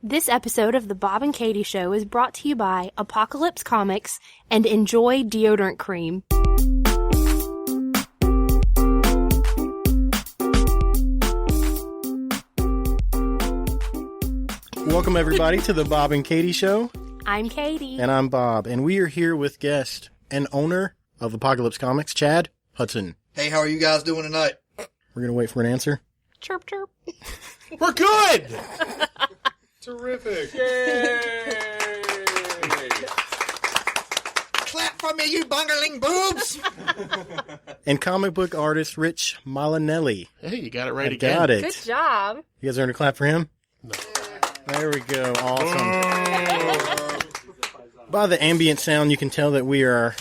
This episode of the Bob and Katie Show is brought to you by Apocalypse Comics and Enjoy Deodorant Cream. Welcome, everybody, to the Bob and Katie Show. I'm Katie. And I'm Bob. And we are here with guest and owner of Apocalypse Comics, Chad Hudson. Hey, how are you guys doing tonight? We're going to wait for an answer. Chirp, chirp. We're good! Terrific. Yay! Clap for me, you bungling boobs! And comic book artist Rich Malinelli. Hey, you got it right again. Got it. Good job. You guys earned a clap for him? No. There we go. Awesome. By the ambient sound, you can tell that we are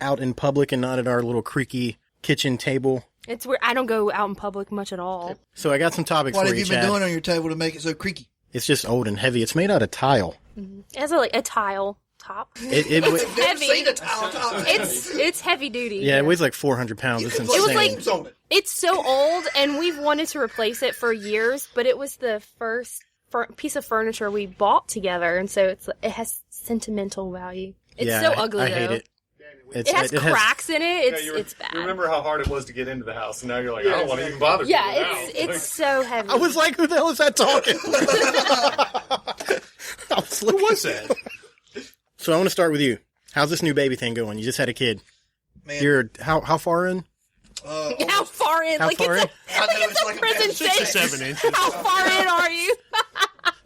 out in public and not at our little creaky kitchen table. It's where I don't go out in public much at all. So I got some topics What for have you, you been Chad. doing on your table to make it so creaky? It's just old and heavy. It's made out of tile. It has a tile top. It I've never heavy. seen a tile top. It's heavy duty. yeah, it weighs like 400 pounds. It's It insane. was like- names on it. It's so old, and we've wanted to replace it for years, but it was the first piece of furniture we bought together, and so it has sentimental value. It's yeah, so ugly, I though. hate it. It has cracks in it. It's bad. You remember how hard it was to get into the house, and now you're like, I don't want to even bother. Yeah, getting out. it's so heavy. I was like, who the hell is that talking? I was Who looking. was that? So I want to start with you. How's this new baby thing going? You just had a kid. Man, You're how far in? How far in? How like far it's in? I know it's like a presentation. 6 or 7 inches. How far in are you?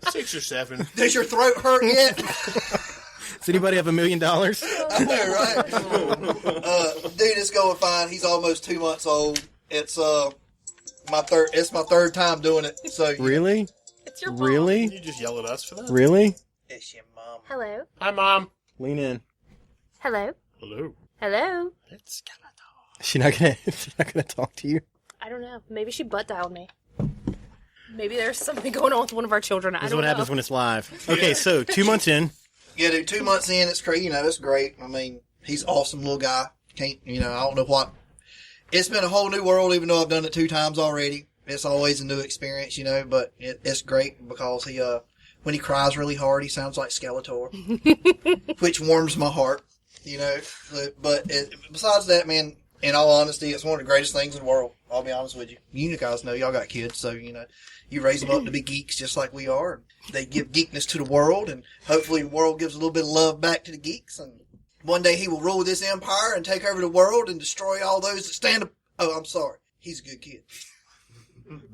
6 or 7. Does your throat hurt yet? Does anybody have $1 million? I know, right? Dude, it's going fine. He's almost 2 months old. It's my third time doing it. So Really? It's your mom. Can Really? you just yell at us for that? Really? it's your mom. Hello. Hi, Mom. Lean in. Hello. Hello. Hello. It's Skeletor. She's not gonna talk to you. I don't know. Maybe she butt dialed me. Maybe there's something going on with one of our children. I This is don't what know. happens when it's live. Okay, so 2 months in. Yeah, dude, 2 months in, it's great. It's great. I mean, he's an awesome little guy. I don't know what. It's been a whole new world, even though I've done it 2 times already. It's always a new experience, but it's great because he, when he cries really hard, he sounds like Skeletor, which warms my heart, But besides that, man, in all honesty, it's one of the greatest things in the world. I'll be honest with you. You guys know, y'all got kids, so, you raise them up to be geeks just like we are. They give geekness to the world, and hopefully the world gives a little bit of love back to the geeks. And one day he will rule this empire and take over the world and destroy all those that stand up. Oh, I'm sorry. He's a good kid.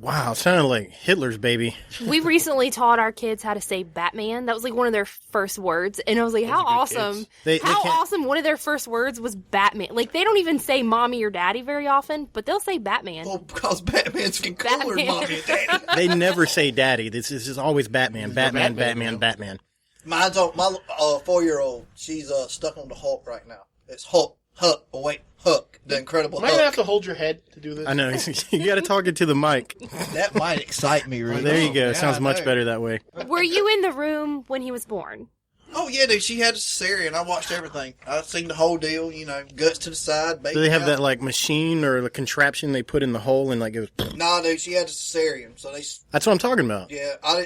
Wow, sounded like Hitler's baby. We recently taught our kids how to say Batman. That was like one of their first words. And I was like, how are good awesome. kids. They How can't- awesome one of their first words was Batman. Like, they don't even say mommy or daddy very often, but they'll say Batman. Well, because Batman's cooler than Batman. mommy and daddy. They never say daddy. This is always Batman. Batman, Batman, Batman. Mine's on my 4-year-old. She's stuck on the Hulk right now. It's Hulk, the Incredible Am I going to have Hulk. to hold your head to do this? I know. You got to talk into the mic. That might excite me, really. There you go. Yeah, Sounds I much know. better that way. Were you in the room when he was born? Oh, yeah, dude. She had a cesarean. I watched everything. I've seen the whole deal, guts to the side, baby. Do they have out. that like machine or the contraption they put in the hole and like it was? Nah, dude, she had a cesarean. So That's what I'm talking about. yeah, all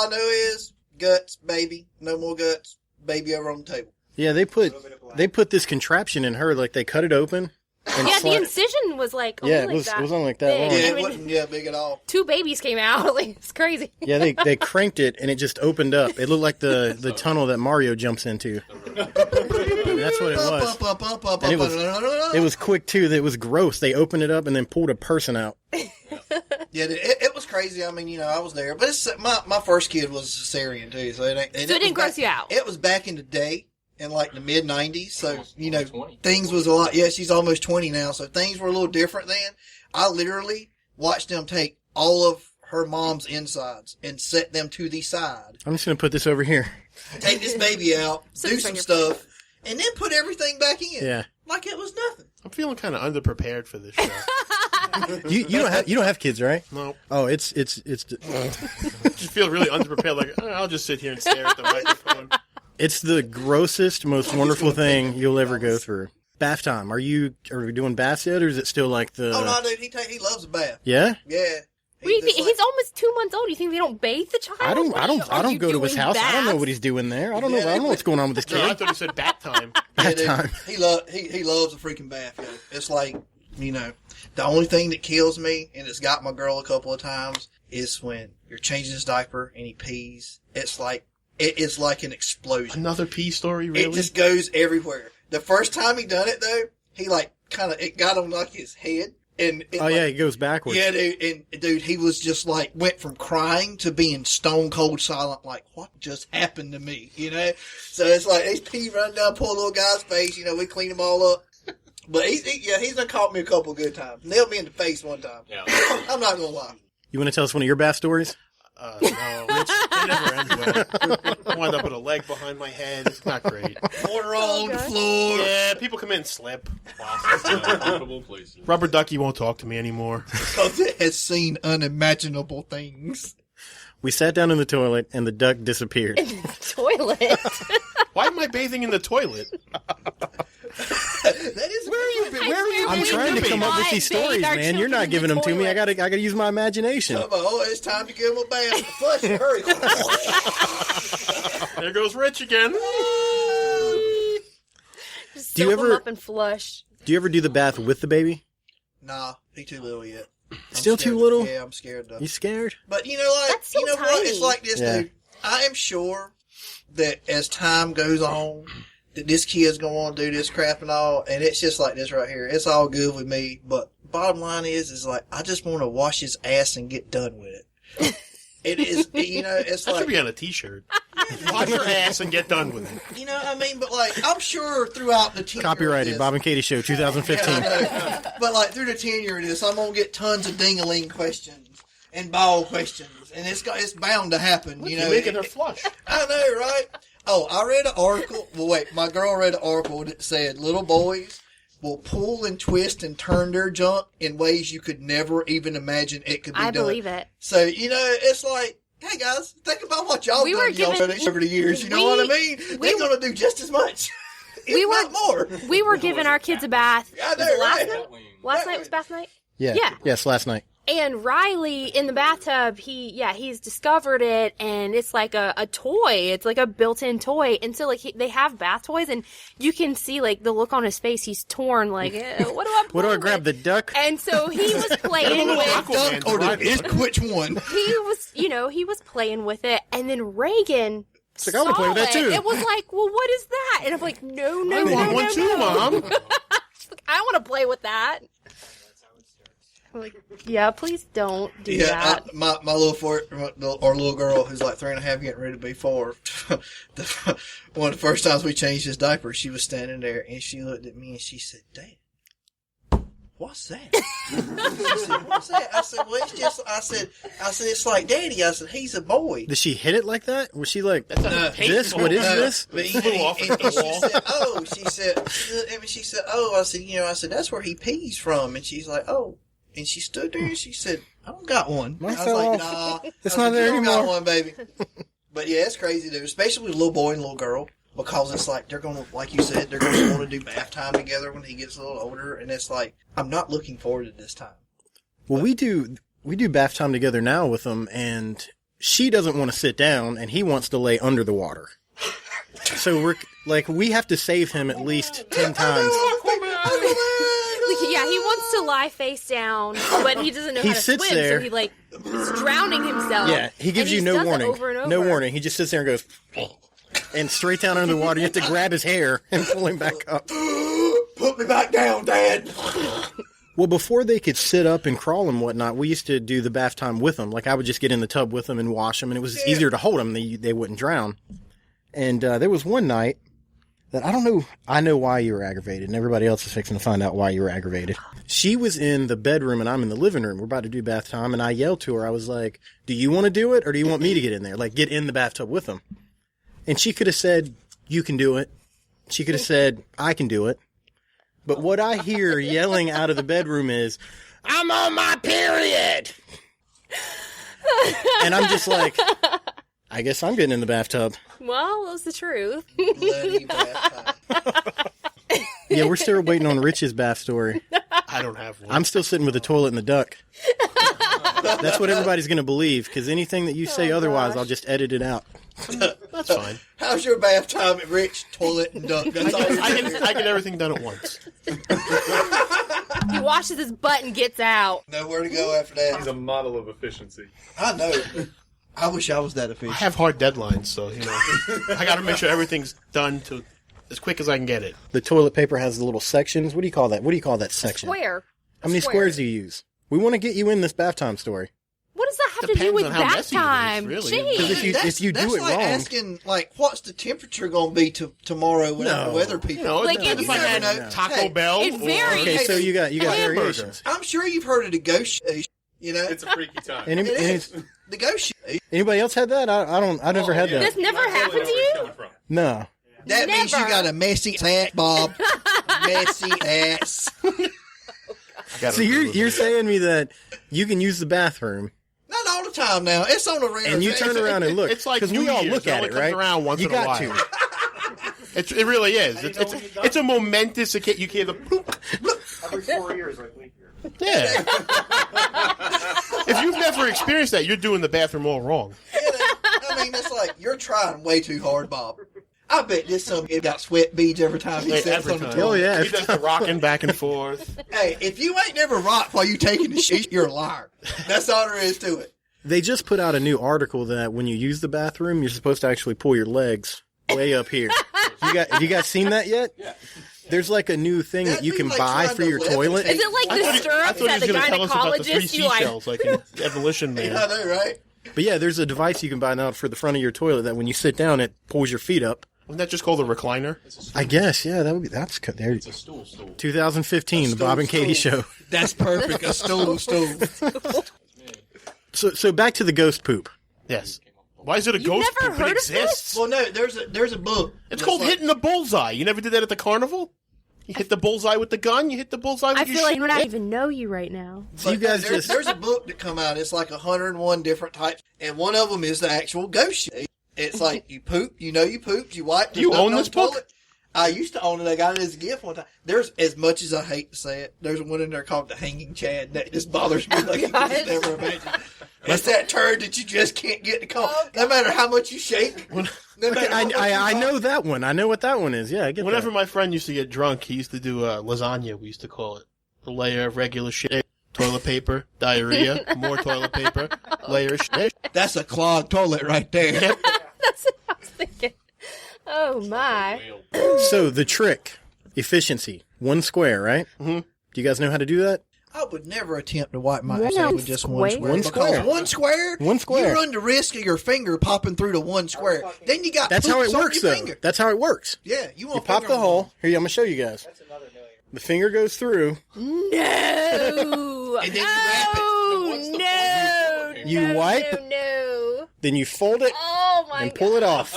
I know is guts, baby. No more guts. Baby over on the table. Yeah, they put this contraption in her. Like they cut it open. And Yeah, the slide- incision was like only Yeah, it like was- that it was only like that big. long. Yeah, I it mean, wasn't big at all. 2 babies came out. Like, it's crazy. Yeah, they cranked it and it just opened up. It looked like the tunnel that Mario jumps into. That's what it was. And it was quick too. It was gross. They opened it up and then pulled a person out. Yeah, it was crazy. I mean, I was there, but my first kid was a cesarean too, so it didn't gross you out. It was back in the day, in like the mid '90s. So things was a lot. Yeah, she's almost 20 now, so things were a little different then. I literally watched them take all of her mom's insides and set them to the side. I'm just gonna put this over here. Take this baby out, Sit do this some on your stuff, and then put everything back in. Yeah. Like it was nothing. I'm feeling kind of underprepared for this show. You don't have kids, right? No. Oh, it's I just feel really underprepared. Like, I'll just sit here and stare at the microphone. it's the grossest, most wonderful thing you'll ever go through. Bath time. Are we doing baths yet, or is it still like the? Oh no, dude, he loves a bath. Yeah. Yeah. What do you think? He's almost 2 months old. You think they don't bathe the child? I don't You go to his doing house. I don't know baths? what he's doing there. I don't know what's going on with this No, I kid. thought he said bath time. Bath dude, time. he loves a freaking bath. Yo. It's like, the only thing that kills me, and it's got my girl a couple of times, is when you're changing his diaper and he pees. It is like an explosion. Another pee story, really? It just goes everywhere. The first time he done it though, he it got on like his head. And He goes backwards. Yeah, dude, he was just like, went from crying to being stone cold silent, like, what just happened to me, So it's like, he's pee running down poor little guy's face, we clean him all up. But he's done caught me a couple good times. Nailed me in the face one time. Yeah. I'm not gonna lie. You want to tell us one of your bath stories? No. It never ends well. I wind up with a leg behind my head. It's not great. Water all on the floor. Yeah, people come in and slip. Comfortable places. Rubber ducky won't talk to me anymore. Because it has seen unimaginable things. We sat down in the toilet and the duck disappeared. Toilet. Why am I bathing in the toilet? That is Where are you? I'm trying to come up with these stories, man. You're not giving them to me. I gotta use my imagination. Oh, it's time to give him a bath. Flush it, hurry. There goes Rich again. Just Do you soak 'em ever- up and flush. Do you ever do the bath with the baby? Nah, he too little yet. I'm Still too scared. little? Yeah, I'm scared though. You scared? But That's so what? It's tiny. like this, Yeah. dude. I am sure that as time goes on, that this kid's going to want to do this crap and all, and it's just like this right here. It's all good with me, but bottom line is like, I just want to wash his ass and get done with it. It is, it's That like, should be on a t-shirt. Wash your ass and get done with it. but like, I'm sure throughout the tenure Copyrighted of Bob and Katie Show 2015. Yeah, I know. But like through the tenure of this, I'm gonna get tons of ding-a-ling questions and ball questions, and it's bound to happen. You're making her flush. I know, right? Oh, I read an article. Well, wait, my girl read an article that said little boys will pull and twist and turn their junk in ways you could never even imagine it could be I done. believe it. So, it's like, hey guys, think about what y'all We done were to y'all given- over the years. You know what I mean? They're going to do just as much. We if were- not more. We were giving our kids a bath. I know, Was it last right? night? Last night was bath night? Yeah. Yeah. Yes, last night. And Riley in the bathtub, he's discovered it, and it's like a toy. It's like a built-in toy. And so like they have bath toys, and you can see like the look on his face. He's torn. Like, what do I? What do I play grab? with? The duck? And so he was playing with. Aquaman's Or right. which one? He was playing with it, and then Reagan. It's like, I wanna play with that saw it. too. It was like, well, what is that? And I'm like, no, I want one too, Mom. I want to play with that. I'm like, yeah, please don't do that. my little our little girl who's like 3.5, getting ready to be 4. One of the first times we changed his diaper, she was standing there and she looked at me and she said, "Dad, what's that?" She said, "What's that?" I said, "Well, it's just." I said, "It's like Daddy." I said, "He's a boy." Did she hit it like that? Was she like, That's this? What is this? But Flew off and the she wall. said, "Oh," she said, "Oh," I said, "That's where he pees from." And she's like, "Oh." And she stood there and she said, "I don't got one." Mine I was fell like, off. "Nah, It's I not said, there you don't got anymore." one, baby." But yeah, it's crazy, dude. Especially with a little boy and a little girl, because it's like they're gonna, like you said, they're gonna want to do bath time together when he gets a little older, and it's like I'm not looking forward to this time. Well, we do bath time together now with them, and she doesn't want to sit down, and he wants to lay under the water. So we have to save him at least 10 times. Yeah, he wants to lie face down, but he doesn't know He how to sits swim, there. so he like is drowning himself. Yeah, he gives And you no does it warning. over and over. No warning. He just sits there and goes, and straight down under the water. You have to grab his hair and pull him back up. Put me back down, Dad. Well, before they could sit up and crawl and whatnot, we used to do the bath time with them. Like, I would just get in the tub with them and wash them, and it was easier to hold them. They wouldn't drown. And there was one night that I know why you were aggravated, and everybody else is fixing to find out why you were aggravated. She was in the bedroom, and I'm in the living room. We're about to do bath time, and I yelled to her. I was like, "Do you want to do it, or do you want me to get in there? Like, get in the bathtub with them." And she could have said, "You can do it." She could have said, "I can do it." But what I hear yelling out of the bedroom is, "I'm on my period!" And I'm just like, I guess I'm getting in the bathtub. Well, that was the truth. Bloody bath time. Yeah, we're still waiting on Rich's bath story. I don't have one. I'm still sitting with the toilet and the duck. That's what everybody's going to believe, because anything that you say otherwise, I'll just edit it out. That's fine. How's your bath time at Rich? Toilet and duck. That's all. I get everything done at once. He washes his butt and gets out. Nowhere to go after He's that. a model of efficiency. I know. I wish I was that I efficient. have hard deadlines, so I got to make sure everything's done to as quick as I can get it. The toilet paper has the little sections. What do you call that? What do you call that section? Square. How many squares do you use? We want to get you in this bath time story. What does that have to do Depends with on how bath messy it is, time? really. Jeez. 'Cause if you do that's it like wrong- asking, like, what's the temperature going to be tomorrow whenever No. the weather people. You know, Like, if it's- I had you never know. Taco Hey, Bell, it varies. Okay, so you got hamburger. variations. I'm sure you've heard of the ghost, you know? It's a freaky time. Any, It is. The ghost. anybody else had that? I never had that. This never I totally happened know to where you? it's coming from. No. That means you Never. got a messy ass, Bob. Messy ass. So you're saying me that you can use the bathroom Not all the time now. It's on a rare. and you turn around and look. It's like because New we all Year's. look It at only it, comes right? around once you in a got while. to. It really is. It's a momentous occasion. You hear the bloop. Every 4 years, like leap year. Yeah. If you've never experienced that, you're doing the bathroom all wrong. I mean, it's like you're trying way too hard, Bob. I bet this son got sweat beads every time he Hey, sits every on the time. toilet. Oh, yeah. He does the rocking back and forth. Hey, if you ain't never rocked while you taking the shit, you're a liar. That's all there is to it. They just put out a new article that when you use the bathroom, you're supposed to actually pull your legs way up here. Have you guys seen that yet? Yeah. There's like a new thing that you can That'd be like buy trying for to your levitate. toilet. Is it like the I stirrups thought he that was the going to tell us about the three gynecologist you like? seashells, like in Evolution Man. I know, right? But yeah, there's a device you can buy now for the front of your toilet that when you sit down, it pulls your feet up. Wasn't that just called a recliner? I guess, yeah, that's good. There. It's a stool. 2015, the Bob and Katie show. That's perfect. A stool. So back to the ghost poop. Yes. Why is it a ghost never poop? heard It of this? exists. Well, no, there's a book. It's that's called like- hitting the bullseye. You never did that at the carnival? You hit the bullseye with the gun, you hit the bullseye with I your feel like shit. I don't even know you right now. So you But guys there's, just there's a book that come out. It's like 101 different types, and one of them is the actual ghost shit. It's like you poop, you pooped, you wipe. Do you there's own nothing this on the book? toilet. I used to own it. I got it as a gift one time. There's, as much as I hate to say it, there's one in there called the Hanging Chad that just bothers me like you could never imagine. It's that turd that you just can't get to come. No matter how much you shake. No matter how much I you know that one. I know what that one is. Yeah, I get Whenever that. my friend used to get drunk, he used to do lasagna, we used to call it. A layer of regular shit, toilet paper, diarrhea, more toilet paper, layer of shit. That's a clogged toilet right there. That's what I was thinking. Oh my. So the trick, efficiency, one square, right? Mm-hmm. Do you guys know how to do that? I would never attempt to wipe my One ass with just one square? square. One because square. one square? One square. You run the risk of your finger popping through the one square. Then you got That's how it poops on works, your though. finger. That's how it works. Yeah, you want You pop the hole. Here, I'm gonna show you guys. The finger goes through. No. And then you wrap it. Oh no. You No, wipe. No, no. Then you fold it Oh my and god. pull it off.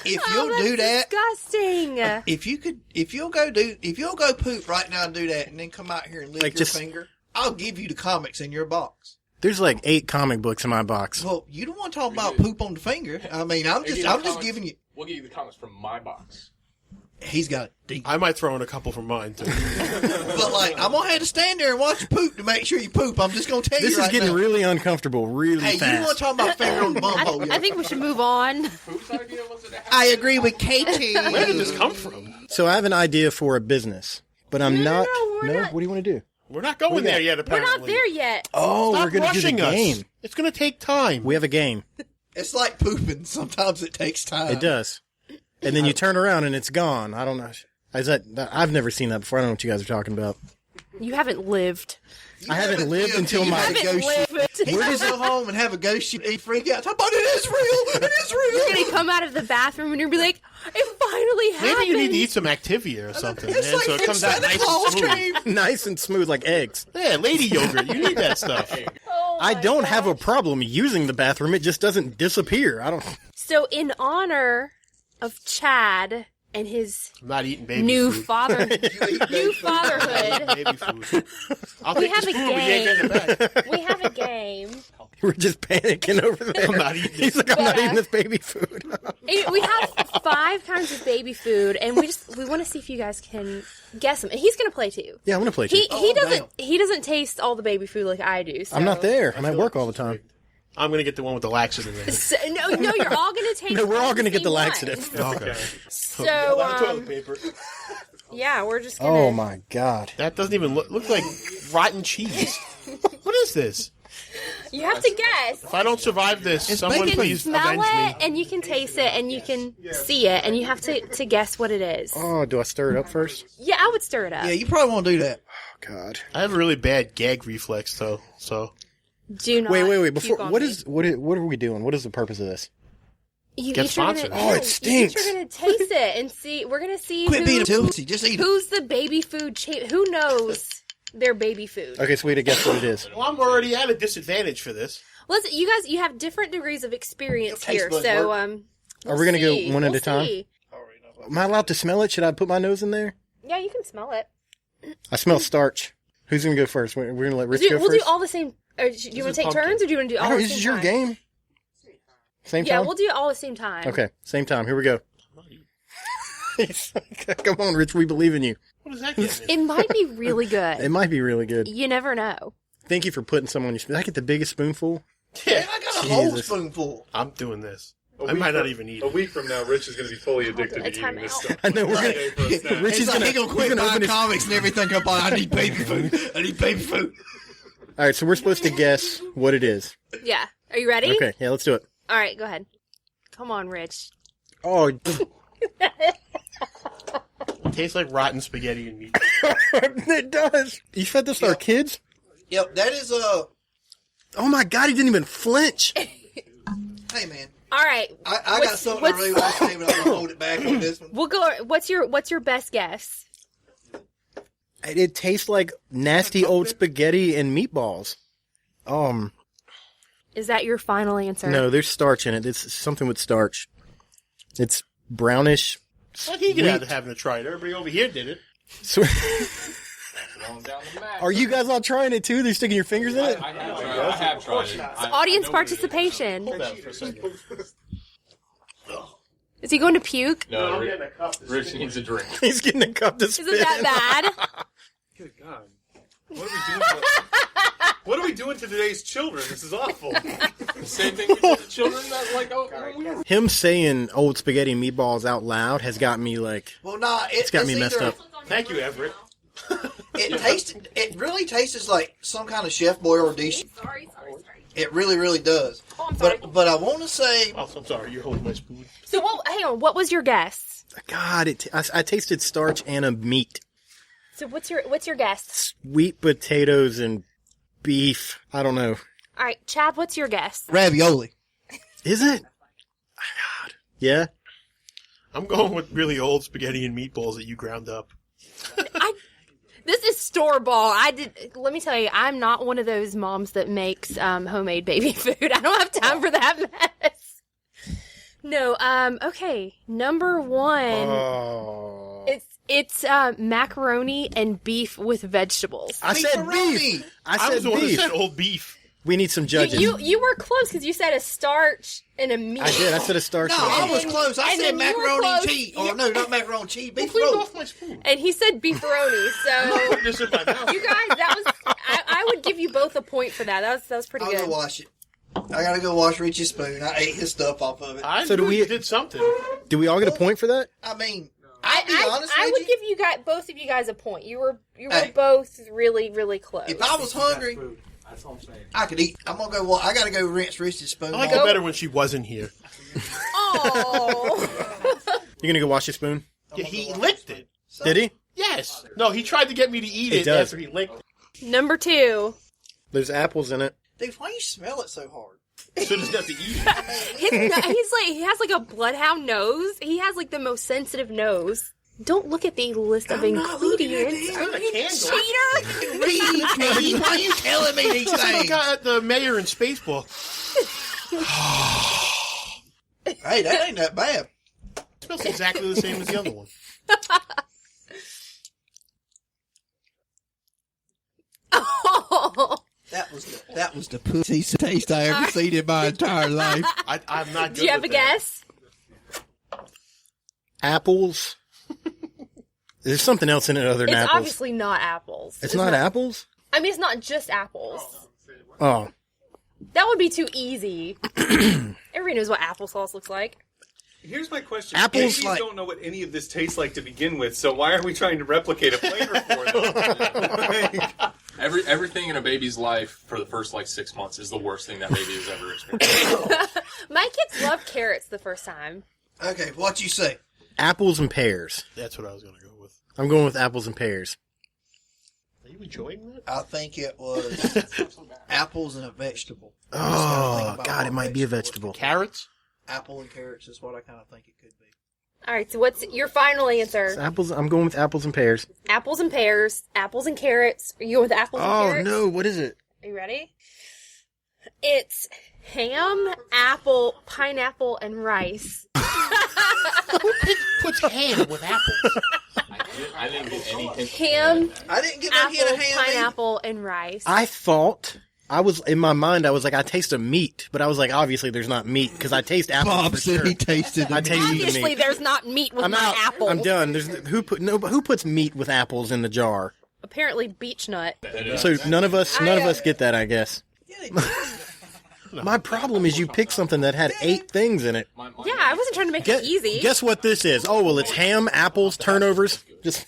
If you'll do that, Disgusting. if you'll go poop right now and do that, and then come out here and lick Like, your just- finger, I'll give you the comics in your box. There's like 8 comic books in my box. Well, you don't want to talk about poop on the finger. I mean, I'm just giving you. We'll give you the comments from my box. He's got it deep. I might throw in a couple from mine, too. But like, I'm gonna have to stand there and watch you poop to make sure you poop. I'm just gonna tell This you is right getting now. really uncomfortable really Hey, you fast. want to talk about finger on the bum hole? I think we should move on. Whose idea was it to have I agree with Katie. Where did this come from? So I have an idea for a business, but I'm not. we're not. What do you want to do? We're not going there yet, We're apparently. not there yet. Oh, Stop we're gonna do the rushing us. game. It's going to take time. We have a game. It's like pooping. Sometimes it takes time. It does. And then you turn around and it's gone. I don't know. Is that? I've never seen that before. I don't know what you guys are talking about. You haven't lived. I haven't lived until you my. have a Haven't ghost lived. shit. Where does go home and have a ghost shit? He freak out. Talk about it is real. It is real. You're gonna come out of the bathroom and you're gonna be like, it finally happened. Maybe you need to eat some Activia or something, man, It's like so it when comes out Santa nice Claus and smooth. came. Nice and smooth like eggs. Yeah, lady yogurt. You need that stuff. Oh I my don't gosh. have a problem using the bathroom. It just doesn't disappear. I don't. So in honor of Chad and his I'm not eating baby new food. new fatherhood. Baby food. I'll We take have this a food, but you ain't getting it back. We have a game. We're just panicking over there. I'm not eating He's it. like, I'm not But, eating this baby food. We have 5 kinds of baby food, and we want to see if you guys can guess them. And he's gonna play too. Yeah, I'm gonna play He too. he doesn't taste all the baby food like I do. So. I'm not there. I'm at work all the time. I'm going to get the one with the laxative in it. So, no, you're all gonna taste. No, we're all gonna get the same one. laxative. Okay. So, toilet paper. yeah, we're just gonna. Oh my god. That doesn't even look like rotten cheese. What is this? You have to guess. If I don't survive this, someone You can please smell avenge it, me. and you can taste it, and you can see it, and you have to guess what it is. Oh, do I stir it up first? Yeah, I would stir it up. Yeah, you probably want to do that. Oh god. I have a really bad gag reflex, though. So Do not. Wait. puke Before, on what me. is what are we doing? What is the purpose of this? You Get each are gonna- sponsored. Oh, it you each stinks. are gonna taste it and see. We're gonna see Quit being a who, tipsy. Just eat it. who's the baby food. Who knows their baby food? Okay, so we gotta guess what it is. well, I'm already at a disadvantage for this. Listen, you guys, you have different degrees of experience Your taste here, buds so work. Are we gonna go see. one at We'll a time? see. Am I allowed to smell it? Should I put my nose in there? Yeah, you can smell it. I smell starch. Who's gonna go first? We're gonna let Rich We'll go do first. all the same. Do you want to take pumpkin. turns, or do you want to do all I at don't, the this same is your time? game. Same Yeah, time. we'll do it all at the same time. Okay, same time. Here we go. Come on, Rich. We believe in you. What does that get me? It might be really It good. might be really good. You never know. Thank you for putting some on your spoon. Did I get the biggest spoonful? Yeah, I got a whole Jesus. spoonful. I'm doing this. A I week might not from- even eat A it. week from now, Rich is going to be fully addicted to A eating this timeout. stuff. I know, we're gonna- Friday for a snack. Rich is He's like, gonna, he gonna he's quit gonna buying open his... comics and everything up on, I need baby food. I need baby food. All right, so we're supposed to guess what it is. Yeah. Are you ready? Okay, yeah, let's do it. All right, go ahead. Come on, Rich. Oh, It tastes like rotten spaghetti and meat. it does. You fed this to our Yep. kids? Yep, that is Oh my god, he didn't even flinch. hey man. All right. I got What's- something I what's- really want to say, but I'm gonna hold it back on this one. We'll go. What's your best guess? It tastes like nasty old spaghetti and meatballs. Is that your final answer? No, there's starch in it. It's something with starch. It's brownish. Well, he get out of having to try it. Everybody over here did it. So, Going down the mat. are you guys all trying it too? They're sticking your fingers in it? I have tried it. Audience participation. Hold that for a second. Is he going to puke? No, I'm getting a cup. Rich needs a drink. He's getting a cup to spit. Isn't that bad? Good God. What are we doing? What are we doing to today's children? This is awful. The same thing we did to children that like when we were. Him saying old spaghetti and meatballs out loud has got me like, Well, nah, it's got me messed up. Thank you, Everett. It really tastes like some kind of Chef Boyardee dish. Sorry. It really, really does. Oh, I'm sorry. But I want to say, Oh, I'm sorry. You're holding my spoon. So, hang on. What was your guess? God, I tasted starch and a meat. So, what's your guess? Sweet potatoes and beef. I don't know. All right, Chad. What's your guess? ravioli. Is it? God. Yeah? I'm going with really old spaghetti and meatballs that you ground up. This is store bought. Let me tell you, I'm not one of those moms that makes homemade baby food. I don't have time for that mess. No. Okay. Number one. Oh. It's macaroni and beef with vegetables. I said Beefaroni. beef. I I said was the one that beef. said old beef. We need some judges. You were close because you said a starch and a meat. I did. I said a starch. No, and a I was meat. close. I and said then you were macaroni and close. cheese. Or no, not macaroni and cheese. Beef Clean roast. off my spoon. And he said beefaroni. So Put this in my mouth. you guys, that was I would give you both a point for that. That was pretty I'll good. go wash it. I gotta go wash Richie's spoon. I ate his stuff off of it. I So do knew we- you did something. Do we all get a point for that? I mean, I'll be honest I with would you. give you guys both of you guys a point. You were Hey. both really, really close. If I was hungry, I could eat. I'm gonna go. I gotta go rinse Richie's spoon. I like off. it better when she wasn't here. Oh. You gonna go wash your spoon? Yeah, he licked it. Did he? Yes. No, he tried to get me to eat He it does. after he licked it. Number 2. There's apples in it. Dude, why you smell it so hard? So doesn't have to eat it. He has like a bloodhound nose. He has like the most sensitive nose. Don't look at the list of I'm not looking at ingredients. it. Got a candle. Cheater! Read, Katie, why are you telling me these That's what I things? got at the mayor in Spaceball. Hey, that ain't that bad. It smells exactly the same as the other one. Oh, That was the pussiest taste I ever seen in my entire life. I'm not good do you have a with that. guess? Apples. There's something else in it other than It's apples. obviously not apples. It's not apples? I mean, it's not just apples. Oh. That would be too easy. Everybody knows what applesauce looks like. Here's my question. Apples Babies like- don't know what any of this tastes like to begin with, so why are we trying to replicate a flavor for them? Everything in a baby's life for the first 6 months is the worst thing that baby has ever experienced. My kids loved carrots the first time. Okay, what you say? Apples and pears. That's what I was going to go with. I'm going with apples and pears. Are you enjoying that? I think it was apples and a vegetable. Oh, God, it might be a vegetable. Carrots? Apple and carrots is what I kind of think it could be. All right, so what's your final It's answer? apples. I'm going with apples and pears. Apples and pears, apples and carrots. Are you going with apples and Oh, carrots? no. What is it? Are you ready? It's ham, apple, pineapple, and rice. Puts ham with apples. I didn't get any hint. Ham, I didn't get that hint apple, of ham. either. pineapple, and rice. I thought... in my mind, I was like, I taste a meat. But I was like, obviously there's not meat because I taste apples Bob for said sure. he tasted the I tasted the Obviously, meat. there's not meat with I'm my out. apple. I'm done. Who puts meat with apples in the jar? Apparently, beech nut. So none of us get that, I guess. Yeah, they My problem is you picked something that had 8 things in it. Yeah, I wasn't trying to make it easy. Guess what this is? Oh, well, it's ham, apples, turnovers. Just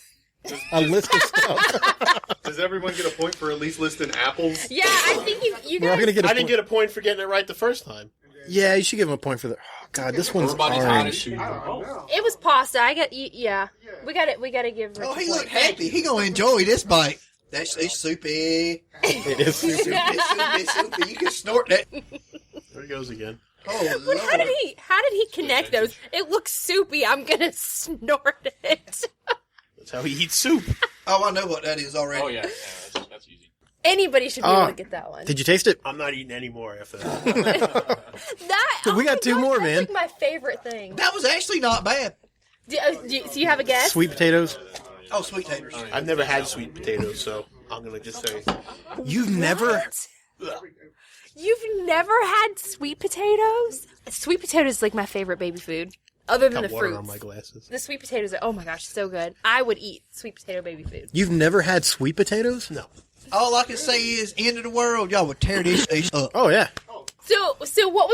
a list of stuff. Does everyone get a point for at least listing apples? Yeah, I think you We're all guys. gonna get a I didn't point. get a point for getting it right the first time. Yeah, you should give him a point for the. Oh, God, this one's Everybody's orange. honest. It was pasta. I got. Yeah, we got it. We got to give. Rick Oh, a he point. looked happy. He gonna enjoy this bite. It's soupy. It is. Soupy. You can snort that. There he goes again. Oh, But how did Lord. he connect those? It looks soupy. I'm gonna snort it. That's how he eats soup. Oh, I know what that is already. Oh, yeah. That's easy. Anybody should be able to get that one. Did you taste it? I'm not eating any more after that. That We got my 2 gosh, more, that's man. like my favorite thing. That was actually not bad. So you have a guess? Sweet potatoes. Oh, sweet taters. I've never had sweet potatoes, so I'm going to just say. You've never. You've never had sweet potatoes? Sweet potatoes is like my favorite baby food, other than Got the water fruits. on my glasses. The sweet potatoes are, oh my gosh, so good. I would eat sweet potato baby food. You've never had sweet potatoes? No. All I can say is, end of the world, y'all would tear this up. Oh yeah. So what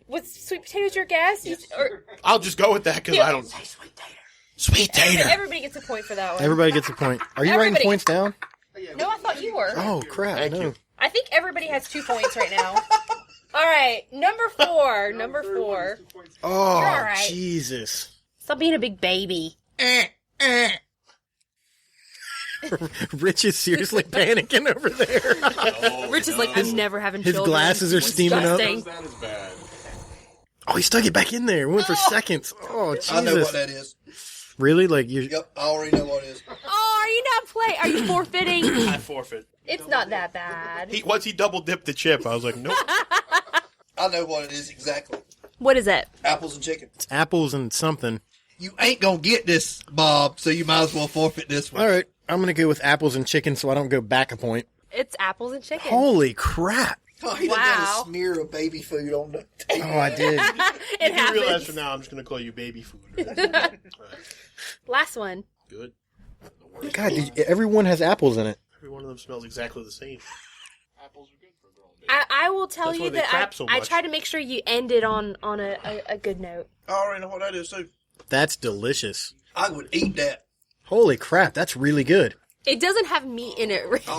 was sweet potatoes your guess? Or I'll just go with that because I don't. Sweet tater. everybody gets a point for that one. Everybody gets a point. Are you writing Everybody- points down? No, I thought you were. Oh crap! Thank no. you. I think everybody has 2 points right now. All right, number 4. Number 4. Oh all right. Jesus! Stop being a big baby. Rich is seriously panicking over there. Rich is like, I'm never having His children. glasses are steaming up. Disgusting. That is bad. Oh, he stuck it back in there. We went for seconds. Oh Jesus! I know what that is. Really? Like you? Yep, I already know what it is. Oh, are you not playing? Are you forfeiting? I forfeit. It's not that bad. Once he double dipped the chip, I was like, nope. I know what it is exactly. What is it? Apples and chicken. It's apples and something. You ain't gonna get this, Bob, so you might as well forfeit this one. All right, I'm gonna go with apples and chicken, so I don't go back a point. It's apples and chicken. Holy crap! Oh, he done got Wow. a smear of baby food on the table. Oh, I did. It You realize happens. from now I'm just going to call you baby food. Last one. Good. God, everyone has apples in it. Every one of them smells exactly the same. I will tell That's you why they that crap so I much. try to make sure you end it on a good note. I already know what that is too. That's delicious. I would eat that. Holy crap, that's really good. It doesn't have meat in it. Rich. Nope.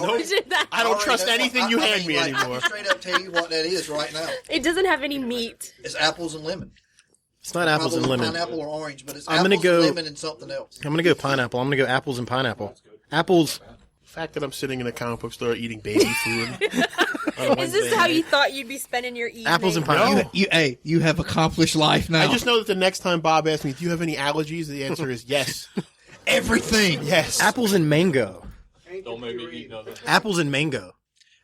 I don't already trust know- anything you I hand mean, me like, I anymore. can straight up tell you what that is right now. It doesn't have any meat. It's apples and lemon. It's not apples and Probably lemon. pineapple or orange, but it's I'm gonna apples go- and lemon and something else. I'm gonna go pineapple. I'm gonna go apples and pineapple. Apples. The fact that I'm sitting in a comic book store eating baby food. Is this how you thought you'd be spending your evening? Apples and pineapple. You have accomplished life now. I just know that the next time Bob asks me, do you have any allergies? The answer is yes. everything. Yes. Apples and mango. Don't make me eat nothing. Apples and mango.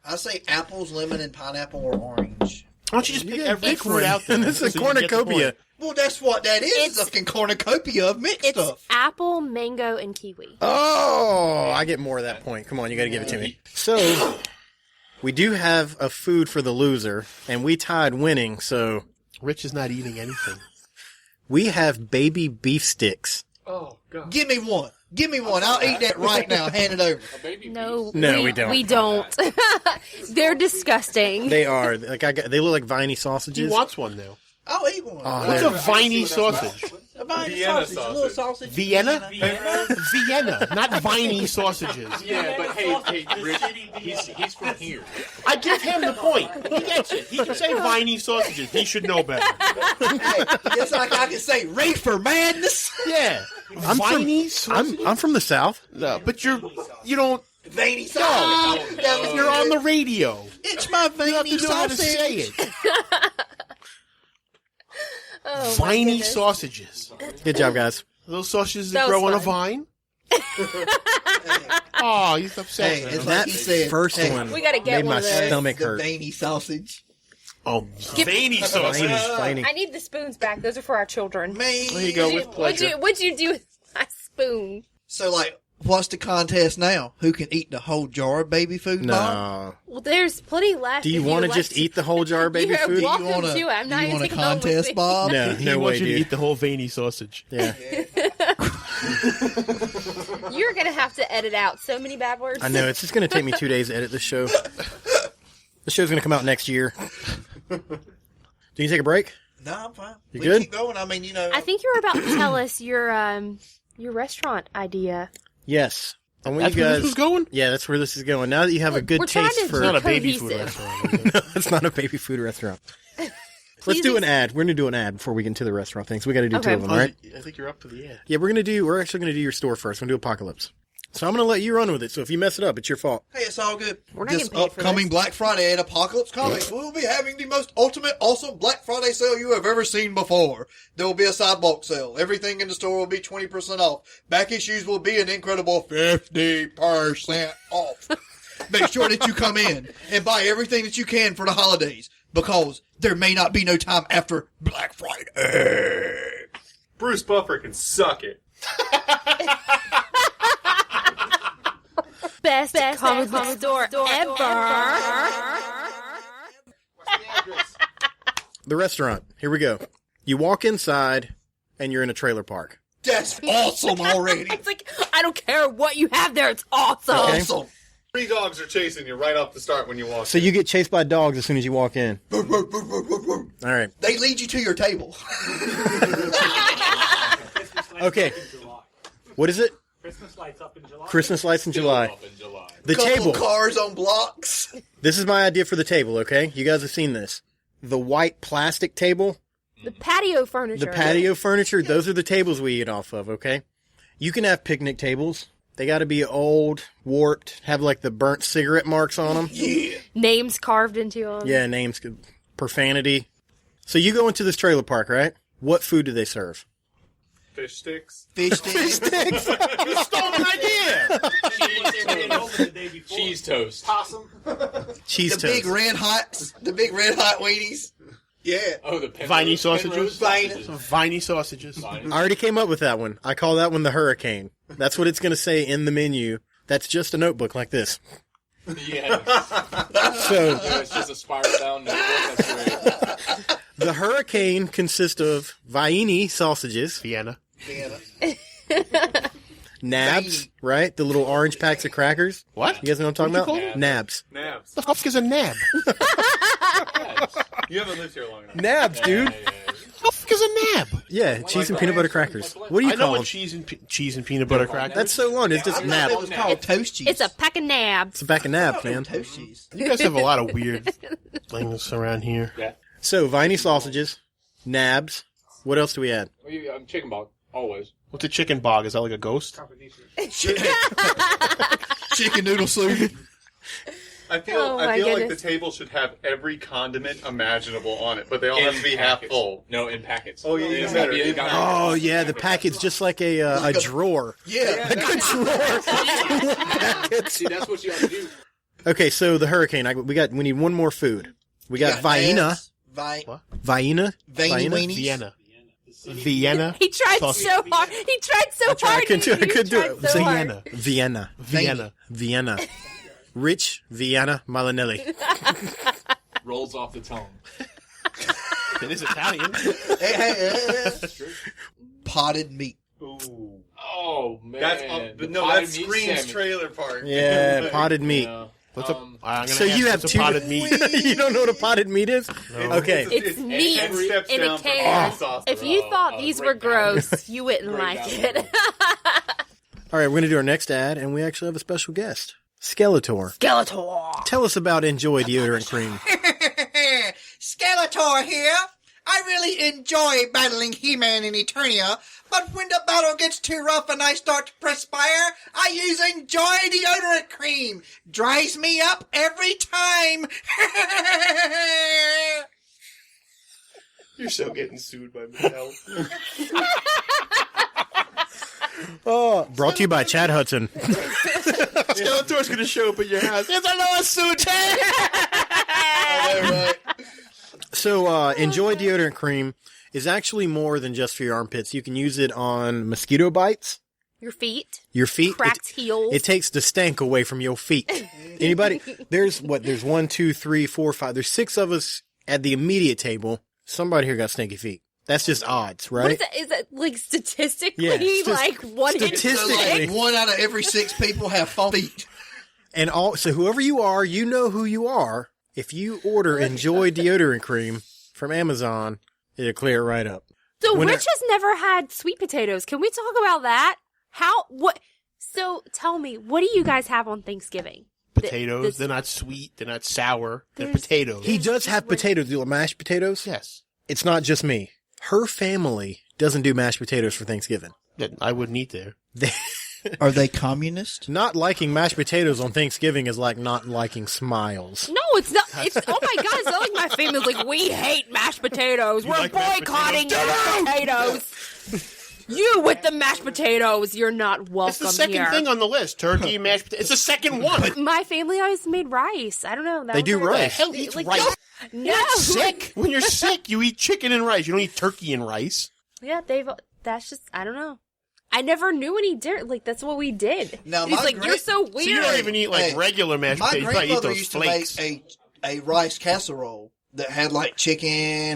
I say apples, lemon, and pineapple or orange. Why don't you just pick get every big fruit one. out there? This is a so you get the cornucopia. point? Well, that's what that is. It's a cornucopia of mixed It's stuff. apple, mango, and kiwi. Oh, I get more of that point. Come on, you got to give it to me. So, we do have a food for the loser, and we tied winning, so Rich is not eating anything. we have baby beef sticks. Oh god. Give me one. Give me one. I'll eat that right now. Hand it over. A baby No, No, we don't. We don't. They're disgusting. They are. They look like viney He sausages. wants one now. I'll eat one. What's a viney sausage? A Vienna Vienna sausage. A little sausage. Vienna? Vienna, not viney sausages. Yeah, but hey, Rich, he's from here. I give him the point. He gets it. He can say viney sausages. He should know better. Hey, just like I can say reefer madness. Yeah. Viney sausages? I'm from the South. No, but you don't. Veiny sausage. You're on the radio. It's my You have veiny to know how to sausage. say it. Oh, my Viney goodness. sausages. Good job, guys. Those sausages that That grow was on a fun. vine? Oh, he's upset. Hey, now. it's That like he said. first hey, one We gotta get made one my of those. stomach the hurt. veiny sausage. Oh, veiny sausage. Viney. I need the spoons back. Those are for our children. Man. There you go, with pleasure. What'd you do with my spoon? So, like, what's the contest now? Who can eat the whole jar of baby food? Bob? No. Well, there's plenty left. Do you want to just eat the whole jar of baby You're food? welcome wanna- to. I'm not you even want a taking home with contest, me. Bob? No, He no way, wants you to dude. eat the whole veiny sausage. Yeah. You're gonna have to edit out so many bad words. I know. It's just going to take me 2 days to edit this show. The show's going to come out next year. Do you take a break? No, I'm fine. You we good? keep going. I mean, you know. I think you were about to tell us your restaurant idea. Yes. I want That's you where guys. this was going? Yeah, that's where this is going. Now that you have a good We're trying taste to for. It's not a baby food Cohesive. restaurant. No, it's not a baby food restaurant. Let's Please do an ad. We're going to do an ad before we get into the restaurant things. We got to do two Okay. of them, all right? I think you're up for the ad. Yeah, we're actually going to do your store first. We're going to do Apocalypse. So I'm going to let you run with it. So if you mess it up, it's your fault. Hey, it's all good. We're not This getting paid for upcoming this. Black Friday at Apocalypse Comics, we'll be having the most ultimate awesome Black Friday sale you have ever seen before. There will be a sidewalk sale. Everything in the store will be 20% off. Back issues will be an incredible 50% off. Make sure that you come in and buy everything that you can for the holidays, because there may not be no time after Black Friday. Bruce Buffer can suck it. Best comic book store ever. The restaurant. Here we go. You walk inside, and you're in a trailer park. That's awesome already. It's like, I don't care what you have there. It's awesome. Okay. Awesome. 3 dogs are chasing you right off the start when you walk. So you get chased by dogs as soon as you walk in. All right. They lead you to your table. Okay. What is it? Christmas lights up in July. Christmas lights in July. Up in July. The Couple table. cars on blocks. This is my idea for the table, okay? You guys have seen this. The white plastic table, The patio furniture. the patio furniture, those are the tables we eat off of, okay? You can have picnic tables. They got to be old, warped, have like the burnt cigarette marks on them. Yeah. Names carved into them. Yeah, names, profanity. So you go into this trailer park, right? What food do they serve? Fish sticks. Fish sticks. You stole my idea! The day before. Cheese toast. Possum. Cheese The toast. big red hot weenies. Yeah. Oh, the Penrose, Viney sausages? Viney. Viney sausages. I already came up with that one. I call that one the Hurricane. That's what it's going to say in the menu. That's just a notebook like this. Yeah. So It's just a spiral down notebook. That's great. the Hurricane consists of Vienna sausages, Vienna. Vienna. nabs, right? The little orange packs of crackers. What? You guys know what I'm talking What'd you about? call Nabs. Nabs. The fuck is a nab? You haven't lived here long enough. Nabs, dude. The fuck is a nab? Yeah, cheese and peanut butter crackers. What do you I know call what them? cheese and peanut butter crackers. That's so long. It's just It nab. was called toast cheese. It's a pack of nabs. It's a pack of nabs, man. Toast cheese. You guys have a lot of weird things around here. Yeah. So Viney sausages, nabs. What else do we add? I'm chicken bog. Always. What's a chicken bog? Is that like a ghost? Chicken noodle soup. I feel Oh, my like the goodness. table should have every condiment imaginable on it, but they all have to be half packets. full. No, in packets. Oh, yeah, It yeah, has to be better. in packets. Oh yeah, the package just like a drawer. Yeah. See, that's what you have to do. Okay, so the Hurricane. We need one more food. We got Vienna. What? Vienna? Veiny weenies. Vienna. He tried Sausage. so hard. He tried so hard. I couldn't do He it. tried so hard. Vienna. Rich Vienna Malinelli. Rolls off the tongue. It is Italian. Hey. Potted meat. Ooh. Oh man, But no, potted that meat screams salmon. trailer park. Yeah, potted meat. Yeah. What's up? I'm gonna So ask you have what's two a potted meat. You don't know what a potted meat is? Okay. It's meat 10 steps in a down from can. sauce. If you thought Oh, these right were down. gross, you wouldn't Right like down. it. All right, we're going to do our next ad, and we actually have a special guest. Skeletor. Skeletor. Tell us about Enjoy deodorant cream. Skeletor here. I really enjoy battling He-Man in Eternia, but when the battle gets too rough and I start to perspire, I use Enjoy deodorant cream. Dries me up every time. You're so getting sued by Mattel. Oh, brought to you by Chad Hudson. Skeletor's gonna show up at your house. It's a lawsuit. So, Enjoy deodorant cream is actually more than just for your armpits. You can use it on mosquito bites, Your feet. your feet. Cracked heels. It takes the stank away from your feet. Anybody? There's 1, 2, 3, 4, 5. There's 6 of us at the immediate table. Somebody here got stinky feet. That's just odds, right? What is that? Is that like statistically Yeah, like 1 in statistically. six? Like 1 out of every 6 people have funky feet. And so whoever you are, you know who you are. If you order Enjoy deodorant cream from Amazon, it'll clear it right up. So When Rich has never had sweet potatoes. Can we talk about that? What? So tell me, what do you guys have on Thanksgiving? Potatoes. This- They're not sweet. They're not sour. They're There's- potatoes. He does have potatoes. Do you mashed potatoes? Yes. It's not just me. Her family doesn't do mashed potatoes for Thanksgiving. Yeah, I wouldn't eat there. Are they communist? Not liking mashed potatoes on Thanksgiving is like not liking smiles. No, it's not. It's oh my god! It's not like my family's like we hate mashed potatoes. We're like mashed boycotting potatoes? mashed potatoes. You with the mashed potatoes, you're not welcome It's the second here. thing on the list. Turkey and mashed potatoes. It's the second one. My family always made rice. I don't know. That They was do our- rice. Hell eats Like, rice. No, Sick. When you're sick, you eat chicken and rice. You don't eat turkey and rice. Yeah, that's just I don't know. I never knew any different. Like that's what we did. Now, He's my like, great- you're so weird. So you don't even eat like Hey, regular mashed My potatoes. You probably eat grandmother those used flakes. to make a rice casserole that had like chicken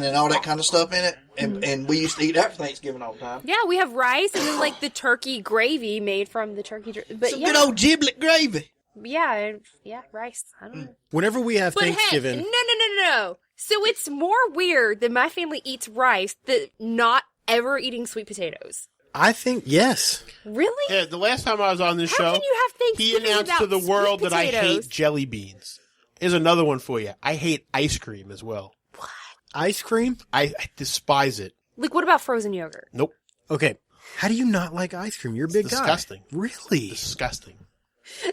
and all that kind of stuff in it, and we used to eat that for Thanksgiving all the time. Yeah, we have rice and then like the turkey gravy made from the turkey. But Some yeah, good old giblet gravy. yeah, rice. I don't know. Whenever we have But Thanksgiving, hey, no. So it's more weird that my family eats rice than not ever eating sweet potatoes. I think yes. Really? Yeah, the last time I was on this How show, can you have he Thanksgiving announced to without the world sweet that I potatoes? hate jelly beans. Here's another one for you. I hate ice cream as well. Ice cream? I despise it. Like, what about frozen yogurt? Nope. Okay. How do you not like ice cream? You're a big disgusting. guy. Really? Disgusting.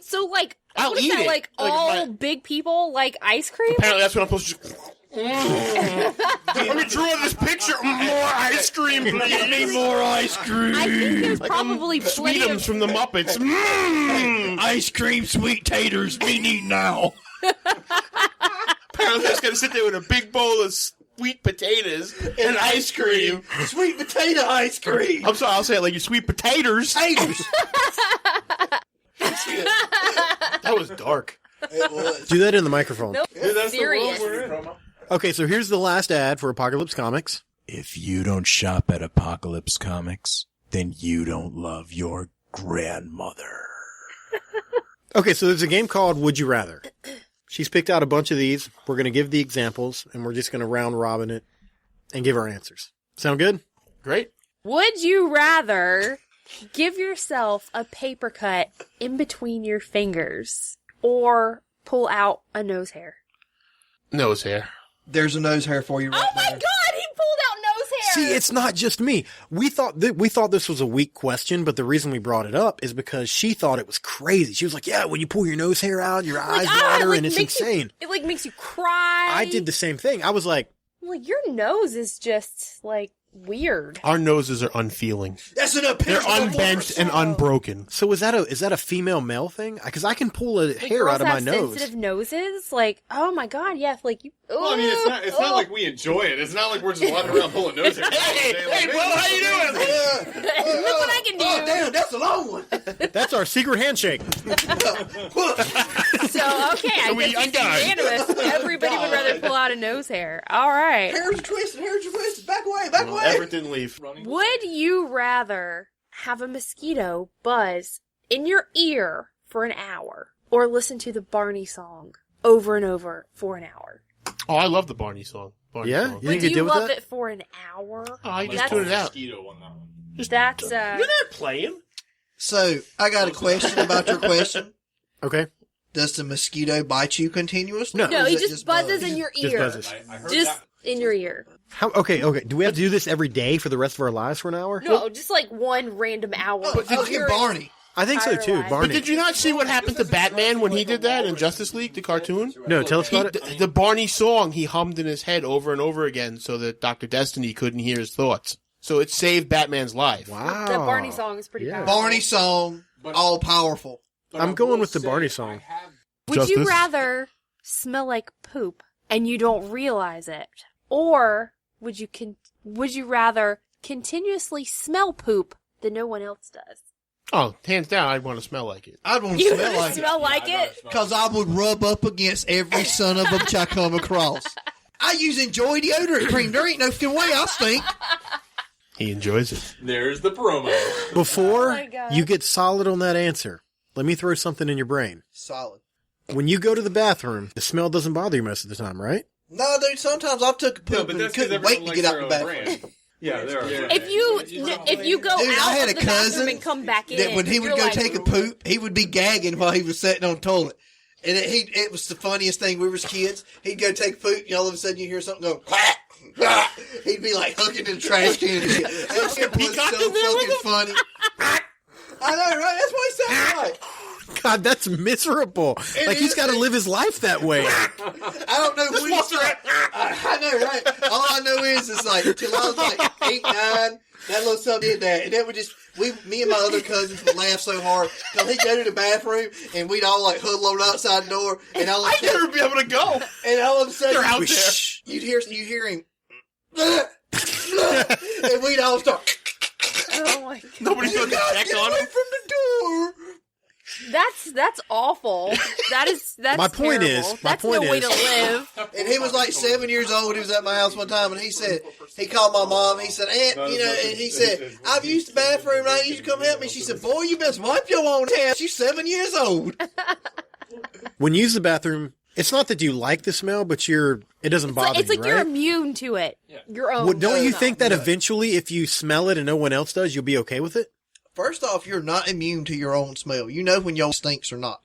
So, like, I'll what is eat that? it. Like, Like, all my- big people like ice cream? Apparently that's what I'm supposed to just... Let me draw this picture. More ice cream, please. More ice cream. I think there's Like probably plenty Sweetums of. from the Muppets. Ice cream, sweet taters, we need now. Apparently I was going to sit there with a big bowl of sweet potatoes and ice cream. Sweet potato ice cream. I'm sorry, I'll say it like you sweet potatoes. Taters. That was dark. It was. Do that in the microphone. Nope, serious. Okay, so here's the last ad for Apocalypse Comics. If you don't shop at Apocalypse Comics, then you don't love your grandmother. Okay, so there's a game called Would You Rather. She's picked out a bunch of these. We're going to give the examples, and we're just going to round robin it and give our answers. Sound good? Great. Would you rather give yourself a paper cut in between your fingers or pull out a nose hair? Nose hair. There's a nose hair for you right Oh my there. god, he pulled out nose hair! See, it's not just me. We thought this was a weak question, but the reason we brought it up is because she thought it was crazy. She was like, "Yeah, when you pull your nose hair out, your eyes water, and it's insane." It like makes you cry. I did the same thing. I was like, Like your nose is just like weird. Our noses are unfeeling. That's an They're opinion. unbent and unbroken. So is that a female male thing? Because I can pull a Like, hair girls out of my have nose. sensitive noses. Like, oh my god, yeah. Like you. Well, I mean, it's not like we enjoy it. It's not like we're just walking around pulling nose hairs. Hey, bro, how you doing? Look what I can do. Oh, damn, that's a long one. That's our secret handshake. So okay, I we guess it's undone. unanimous. Everybody would rather pull out a nose hair. All right. Hair's twisted. Back away, back away. Everett didn't leave. Would you rather have a mosquito buzz in your ear for an hour or listen to the Barney song over and over for an hour? Oh, I love the Barney song. Barney Yeah? song. You But think do you deal you with love that? it for an hour? Oh, you just That's- tune it out. Mosquito on that one. That's You're not playing. So, I got a question about your question. Okay. Does the mosquito bite you continuously? No. or no, is he it just buzzes in your Just ear. buzzes. I heard Just that. in your ear. How? Okay. Do we have to do this every day for the rest of our lives for an hour? No, just like one random hour. Oh, fucking Barney. I think so too. Firelight. Barney. But did you not see what happened to Batman when he did that in Justice League, the cartoon? No, tell us He, about it. the Barney song he hummed in his head over and over again so that Dr. Destiny couldn't hear his thoughts. So it saved Batman's life. Wow. That Barney song is pretty Yeah. powerful. Barney song, all powerful. But I'm I going will with the say, Barney song. I have Would you Justice? rather smell like poop and you don't realize it, or would you rather continuously smell poop that no one else does? Oh, hands down, I'd want to smell like it. I'd want to You smell like it. smell like I'd rather it? smell Because I would rub up against every son of a bitch I come across. I use Enjoy deodorant cream. There ain't no fucking way I stink. He enjoys it. There's the promo. Before Oh my God. you get solid on that answer, let me throw something in your brain. Solid. When you go to the bathroom, the smell doesn't bother you most of the time, right? No, dude, sometimes I took a No, poop but and that's because couldn't wait everyone to likes get out their the own bathroom. brand. Yeah, there are. If you go Dude, I out had of a the cousin bathroom and come back in, That when he would you're go like, take a poop, he would be gagging while he was sitting on the toilet. And it was the funniest thing. We was kids. He'd go take a poop, and all of a sudden you hear something go, quack, quack. He'd be like hooking in the trash can. And shit. That shit was Peacock so in there with fucking funny. I know, right? That's what he sounded like. God, that's miserable. Like he's is. got to live his life that way. I don't know when he started. I know, right? All I know is it's like till I was like 8, 9. That little son did that, and then me and my other cousins would laugh so hard because he'd go to the bathroom and we'd all like huddle on outside the door, and all of a I'd sudden, never be able to go. and all of a sudden They're out there. Shh. you'd hear him, and we'd all start. oh my God. Nobody's You going to gotta check get on away him. from the door. That's awful. That's My point is- terrible. my That's point no way is- to live. And he was like 7 years old. He was at my house one time, and he said, he called my mom. He said, Aunt, and he said, I've used the bathroom, and I need you to come help me. She said, boy, you best wipe your own ass. She's 7 years old. When you use the bathroom, it's not that you like the smell, but it doesn't bother It's you, like you're right? immune to it. Your own. Well, don't you smell. think that eventually, if you smell it and no one else does, you'll be okay with it? First off, you're not immune to your own smell. You know when your stinks or not.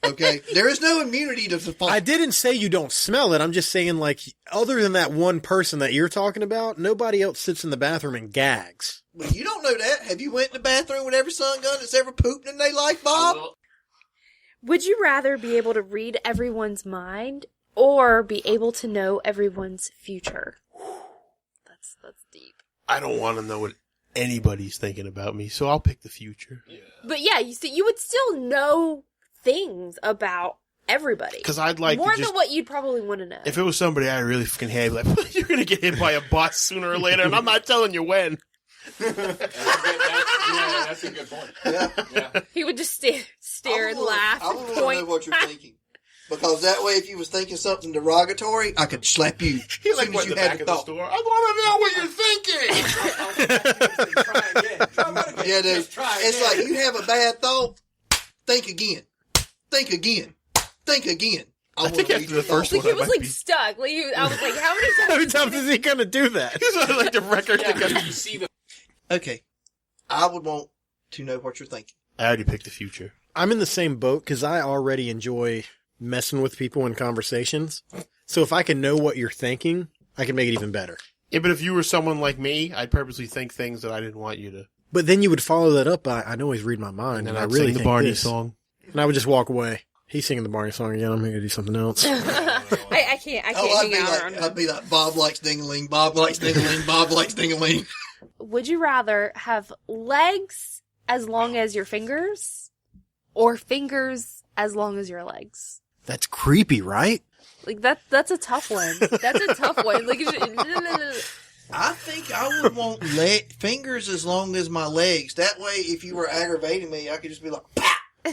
Okay? There is no immunity to the I didn't say you don't smell it. I'm just saying, like, other than that one person that you're talking about, nobody else sits in the bathroom and gags. Well, you don't know that. Have you went in the bathroom with every son gun that's ever pooped in their life, Bob? Would you rather be able to read everyone's mind or be able to know everyone's future? That's deep. I don't want to know what anybody's thinking about me, so I'll pick the future. But yeah, you would still know things about everybody. Because I'd like more to just... than what you'd probably want to know. If it was somebody I really fucking hate, I'd be like, you're going to get hit by a bus sooner or later, and I'm not telling you when. That's a good point. Yeah. He would just stare and laugh. I and would want to point. know what you're thinking. Because that way, if you was thinking something derogatory, I could slap you. He's as like, soon what, as in the you had back the of the thought. store? I want to know what you're thinking. Yeah, dude. It's like you have a bad thought. Think again. Think again. Think again. I think after the first Like one, he was I might like be... stuck. Like I was like, how many How times? many times is he going to do that? He's like the record. You see the Okay. I would want to know what you're thinking. I already picked the future. I'm in the same boat because I already enjoy messing with people in conversations. So if I can know what you're thinking, I can make it even better. Yeah, but if you were someone like me, I'd purposely think things that I didn't want you to. But then you would follow that up by, I know he's reading my mind, And and I I'd really sing the think Barney this. song. And I would just walk away. He's singing the Barney song again. I'm going to do something else. I can't I'd hang be out like, around him. I'd be like, Bob likes ding-a-ling, Bob likes ding-a-ling, Bob likes ding-a-ling. Would you rather have legs as long as your fingers, or fingers as long as your legs? That's creepy, right? Like that's a tough one. That's a tough one. Like, I think I would want fingers as long as my legs. That way, if you were aggravating me, I could just be like, "Pah!"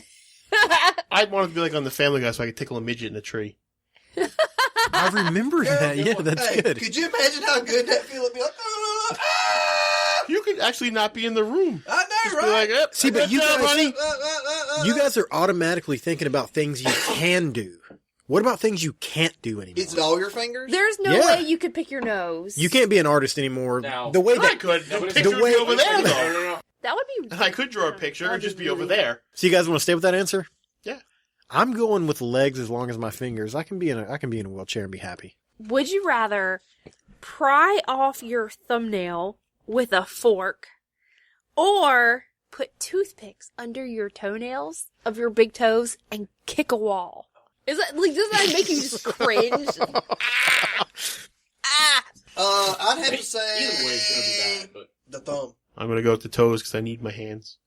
I'd want it to be like on the Family Guy so I could tickle a midget in a tree. I remember that. Yeah, that's Hey, good. Could you imagine how good that feel? It'd be like, ah! You could actually not be in the room. I know, Just right? be like, yep, See, but you good job, guys- honey. You guys are automatically thinking about things you can do. What about things you can't do anymore? Is it all your fingers? there's no Yeah. way you could pick your nose. You can't be an artist anymore. Now- the way I that could. The but it's- picture the would way- be over there, though. No. That would be. And I could draw a picture and just be over there. So you guys want to stay with that answer? Yeah. I'm going with legs as long as my fingers. I can be in a wheelchair and be happy. Would you rather pry off your thumbnail with a fork, or put toothpicks under your toenails of your big toes and kick a wall? Is that like, does that make you just cringe? I'd have to Either say way, it's gonna be bad. But the thumb. I'm going to go with the toes because I need my hands.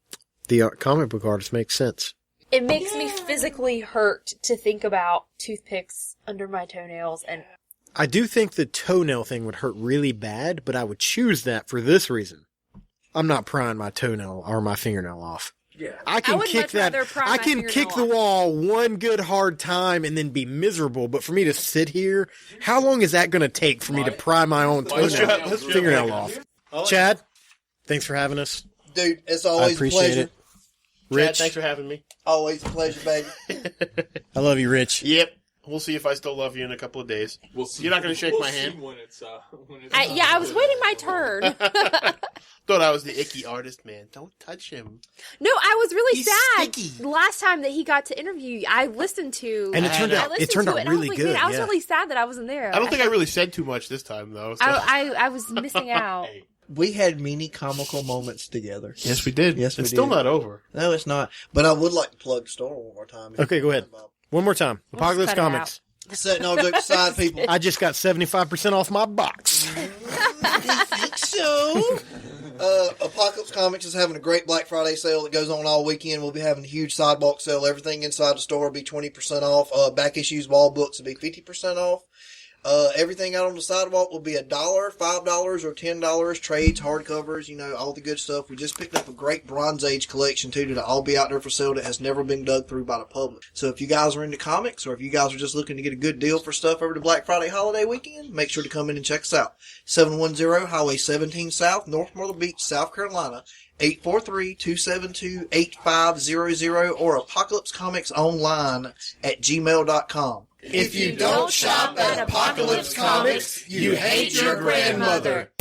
The comic book artist makes sense. It makes me physically hurt to think about toothpicks under my toenails, and I do think the toenail thing would hurt really bad, but I would choose that for this reason. I'm not prying my toenail or my fingernail off. Yeah. I can would kick much that. rather pry I my can fingernail kick the off. wall one good hard time and then be miserable. But for me to sit here, how long is that going to take for me to pry my own Let's toenail, try- let's try- fingernail off? Chad, thanks for having us. Dude, it's I always a appreciate pleasure. it. Chad, Rich, thanks for having me. Always a pleasure, baby. I love you, Rich. Yep. We'll see if I still love you in a couple of days. we'll see. You're not gonna shake We'll my see hand? when it's I was waiting my turn. Thought I was the icky artist, man. Don't touch him. No, I was really He's sad. sticky. Last time that he got to interview, I listened to, And it turned I out listened out to and I really was like, good. Man, I was yeah. really sad that I wasn't there. I don't think I really said too much this time, though. So. I was missing out. Hey, We had many comical moments together. Yes, we did. Yes, we It's still did. not over. No, it's not. But I would like to plug the store one more time. Okay, go ahead. One more time. Apocalypse cut it Comics. Setting all jokes aside, people. I just got 75% off my box. think so. Apocalypse Comics is having a great Black Friday sale that goes on all weekend. We'll be having a huge sidewalk sale. Everything inside the store will be 20% off. Back issues, wall books will be 50% off. Everything out on the sidewalk will be $1, $5, or $10. Trades, hardcovers, all the good stuff. We just picked up a great Bronze Age collection too that'll all be out there for sale that has never been dug through by the public. So if you guys are into comics, or if you guys are just looking to get a good deal for stuff over the Black Friday holiday weekend, make sure to come in and check us out. 710 Highway 17 South, North Myrtle Beach, South Carolina. 843-272-8500 or Apocalypse Comics online at gmail.com. If you don't shop at Apocalypse Comics, you hate your grandmother.